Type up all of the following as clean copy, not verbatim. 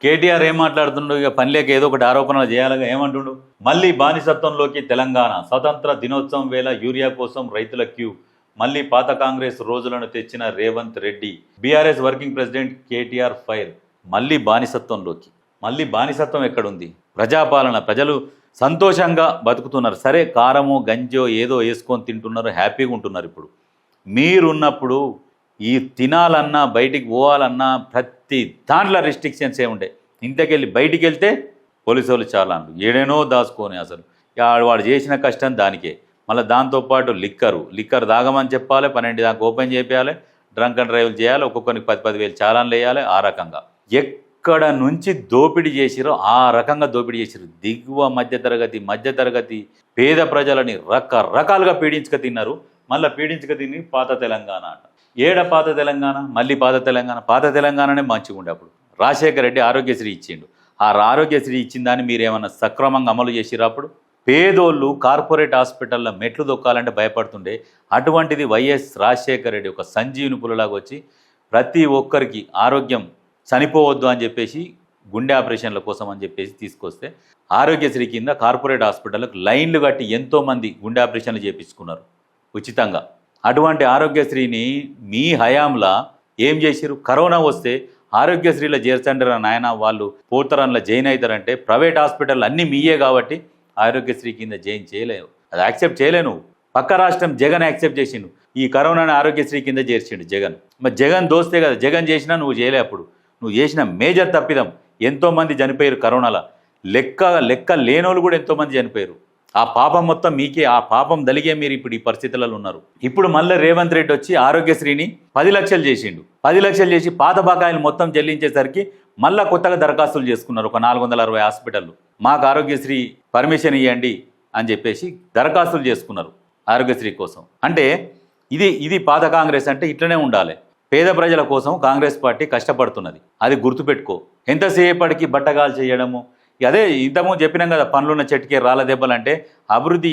కేటీఆర్ ఏం మాట్లాడుతుండు? ఇక పని లేక ఏదో ఒకటి ఆరోపణలు చేయాలిగా. ఏమంటుండు? మళ్ళీ బానిసత్వంలోకి తెలంగాణ, స్వతంత్ర దినోత్సవం వేళ యూరియా కోసం రైతుల క్యూ, మళ్ళీ పాత కాంగ్రెస్ రోజులను తెచ్చిన Revanth Reddy, BRS working president KTR fire. మళ్ళీ బానిసత్వంలోకి. మళ్ళీ బానిసత్వం ఎక్కడుంది? ప్రజాపాలన, ప్రజలు సంతోషంగా బతుకుతున్నారు. సరే, కారమో గంజో ఏదో వేసుకొని తింటున్నారు, హ్యాపీగా ఉంటున్నారు. ఇప్పుడు మీరున్నప్పుడు ఈ తినాలన్నా బయటికి పోవాలన్నా ప్రతి దాంట్లో రిస్ట్రిక్షన్స్ ఏముండే. ఇంతకెళ్ళి బయటికి వెళ్తే పోలీసు వాళ్ళు చాలా అంటారు, ఏడేనో దాచుకొని అసలు వాడు చేసిన కష్టం దానికే. మళ్ళీ దాంతోపాటు లిక్కర్ తాగమని చెప్పాలి, 12 దాకా ఓపెన్ చేయాలి, డ్రంక్ అండ్ డ్రైవ్లు చేయాలి, ఒక్కొక్కరికి 10,000 చాలాన్లు వేయాలి. ఆ రకంగా ఎక్కడ నుంచి దోపిడీ చేసిరో ఆ రకంగా దోపిడీ చేసిరు. దిగువ మధ్యతరగతి పేద ప్రజలని రకరకాలుగా పీడించుక తిన్నారు. మళ్ళీ పీడించుక తిని పాత తెలంగాణ అంట. ఏడ పాత తెలంగాణ? మళ్ళీ పాత తెలంగాణనే మంచిగా ఉండే. అప్పుడు రాజశేఖర రెడ్డి ఆరోగ్యశ్రీ ఇచ్చిండు. ఆ ఆరోగ్యశ్రీ ఇచ్చిన దాన్ని మీరేమన్నా సక్రమంగా అమలు చేసిరా? అప్పుడు పేదోళ్ళు కార్పొరేట్ హాస్పిటల్లో మెట్లు దొక్కాలంటే భయపడుతుండే. అటువంటిది వైఎస్ రాజశేఖర రెడ్డి ఒక సంజీవుని పులలాగా వచ్చి ప్రతి ఒక్కరికి ఆరోగ్యం చనిపోవద్దు అని చెప్పేసి, గుండె ఆపరేషన్ల కోసం అని చెప్పేసి తీసుకొస్తే ఆరోగ్యశ్రీ కింద కార్పొరేట్ హాస్పిటల్లకు లైన్లు కట్టి ఎంతోమంది గుండె ఆపరేషన్లు చేయించుకున్నారు ఉచితంగా. అటువంటి ఆరోగ్యశ్రీని మీ హయాంలా ఏం చేసిరు? కరోనా వస్తే ఆరోగ్యశ్రీలో చేర్చండి నాయన, వాళ్ళు పోతారన్లో జైన్ అవుతారంటే ప్రైవేట్ హాస్పిటల్ అన్నీ మీయే కాబట్టి ఆరోగ్యశ్రీ కింద జైన్ చేయలేవు. అది యాక్సెప్ట్ చేయలేను. పక్క రాష్ట్రం జగన్ యాక్సెప్ట్ చేసిండు. ఈ కరోనాని ఆరోగ్యశ్రీ కింద చేర్చిండు జగన్. మరి జగన్ దోస్తే కదా, జగన్ చేసినా నువ్వు చేయలే. అప్పుడు నువ్వు చేసిన మేజర్ తప్పిదం. ఎంతోమంది చనిపోయారు కరోనాలో. లెక్క లేనోళ్ళు కూడా ఎంతోమంది చనిపోయారు. ఆ పాపం మొత్తం మీకే. ఆ పాపం దలిగే మీరు ఇప్పుడు ఈ పరిస్థితులలో ఉన్నారు. ఇప్పుడు మళ్ళీ రేవంత్ రెడ్డి వచ్చి ఆరోగ్యశ్రీని 10 లక్షలు చేసిండు. 10 లక్షలు చేసి పాత బకాయిలు మొత్తం చెల్లించేసరికి మళ్ళీ కొత్తగా దరఖాస్తులు చేసుకున్నారు ఒక 460 హాస్పిటళ్ళు. మాకు ఆరోగ్యశ్రీ పర్మిషన్ ఇవ్వండి అని చెప్పేసి దరఖాస్తులు చేసుకున్నారు ఆరోగ్యశ్రీ కోసం. అంటే ఇది పాత కాంగ్రెస్ అంటే ఇట్లనే ఉండాలి. పేద ప్రజల కోసం కాంగ్రెస్ పార్టీ కష్టపడుతున్నది, అది గుర్తుపెట్టుకో. ఎంతసేపటికి బట్టగాలు చేయడము. అదే ఇంతకుముందు చెప్పినాం కదా, పనులున్న చెట్టుకే రాళ్ళ దెబ్బలు అంటే అభివృద్ధి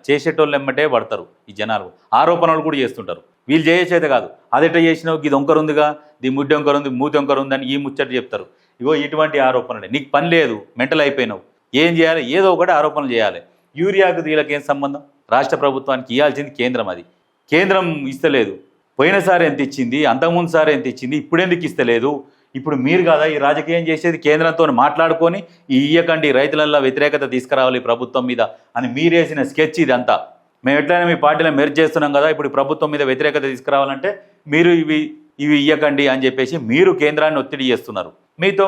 చేసేటోళ్ళు ఎమ్మటే పడతారు ఈ జనాలు. ఆరోపణలు కూడా చేస్తుంటారు. వీళ్ళు చేసేది కాదు, అదెట చేసినావు, ఇది వంకరుందిగా, ఇది ముడ్డి వంకరుంది, మూతి వంకరుంది అని ఈ ముచ్చట చెప్తారు. ఇగో ఇటువంటి ఆరోపణలే. నీకు పని లేదు, మెంటల్ అయిపోయినావు, ఏం చేయాలి? ఏదో ఒకటి ఆరోపణలు చేయాలి. యూరియాకు వీళ్ళకేం సంబంధం? రాష్ట్ర ప్రభుత్వానికి ఇవ్వాల్సింది కేంద్రం. అది కేంద్రం ఇస్తలేదు. పోయినసారి ఎంత ఇచ్చింది, అంతకుముందు సారి ఎంత ఇచ్చింది, ఇప్పుడెందుకు ఇస్తలేదు? ఇప్పుడు మీరు కదా ఈ రాజకీయం చేసేది. కేంద్రంతో మాట్లాడుకొని ఈ ఇయ్యకండి, రైతులలో వ్యతిరేకత తీసుకురావాలి ప్రభుత్వం మీద అని మీరేసిన స్కెచ్ ఇదంతా. మేము ఎట్లయినా మీ పార్టీలో మెర్జ్ చేస్తున్నాం కదా, ఇప్పుడు ప్రభుత్వం మీద వ్యతిరేకత తీసుకురావాలంటే మీరు ఇవి ఇయ్యకండి అని చెప్పేసి మీరు కేంద్రాన్ని ఒత్తిడి చేస్తున్నారు. మీతో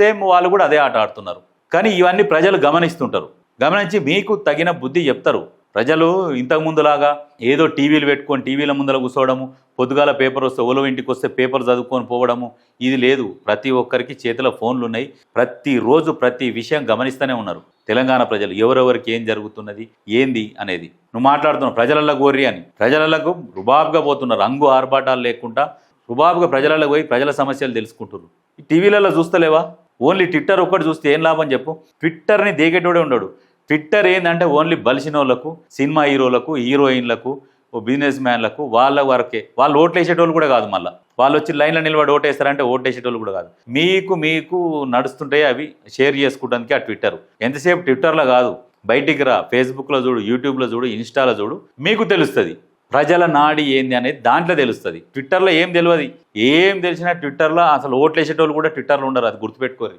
సేమ్ వాళ్ళు కూడా అదే ఆట ఆడుతున్నారు. కానీ ఇవన్నీ ప్రజలు గమనిస్తుంటారు. గమనించి మీకు తగిన బుద్ధి చెప్తారు. ప్రజలు ఇంతకుముందులాగా ఏదో టీవీలు పెట్టుకొని టీవీల ముందర కూర్చోవడము, పొద్దుగాల పేపర్ వస్తే ఓలో ఇంటికి వస్తే పేపర్ చదువుకొని పోవడము, ఇది లేదు. ప్రతి ఒక్కరికి చేతిలో ఫోన్లు ఉన్నాయి. ప్రతిరోజు ప్రతి విషయం గమనిస్తూనే ఉన్నారు తెలంగాణ ప్రజలు. ఎవరెవరికి ఏం జరుగుతున్నది ఏంది అనేది. నువ్వు మాట్లాడుతున్నావు ప్రజలలో గోర్రి అని. ప్రజలకు రుబాబుగా పోతున్నారు. అంగు ఆర్భాటాలు లేకుండా రుబాబుగా ప్రజలలో పోయి ప్రజల సమస్యలు తెలుసుకుంటున్నారు. ఈ టీవీలలో చూస్తలేవా? ఓన్లీ ట్విట్టర్ ఒక్కటి చూస్తే ఏం లాభం చెప్పు? ట్విట్టర్ని దేగేటోడే ఉండడు. ట్విట్టర్ ఏంటంటే ఓన్లీ బలిసిన వాళ్ళకు, సినిమా హీరోలకు, హీరోయిన్లకు, బిజినెస్ మ్యాన్లకు, వాళ్ళ వరకే. వాళ్ళు ఓట్లు వేసేటోళ్ళు కూడా కాదు. మళ్ళీ వాళ్ళు వచ్చి లైన్లో నిలబడి ఓటేస్తారంటే ఓటేసేటోళ్ళు కూడా కాదు. మీకు నడుస్తుంటే అవి షేర్ చేసుకోవడానికి ఆ ట్విట్టర్. ఎంతసేపు ట్విట్టర్లో కాదు, బయటికి రా, ఫేస్బుక్లో చూడు, యూట్యూబ్లో చూడు, ఇన్స్టాలో చూడు, మీకు తెలుస్తుంది ప్రజల నాడి ఏంది అనేది. దాంట్లో తెలుస్తుంది. ట్విట్టర్లో ఏం తెలియదు. ఏం తెలిసినా ట్విట్టర్లో అసలు ఓట్లు వేసేటోళ్ళు కూడా ట్విట్టర్లో ఉండరు. అది గుర్తుపెట్టుకోరు.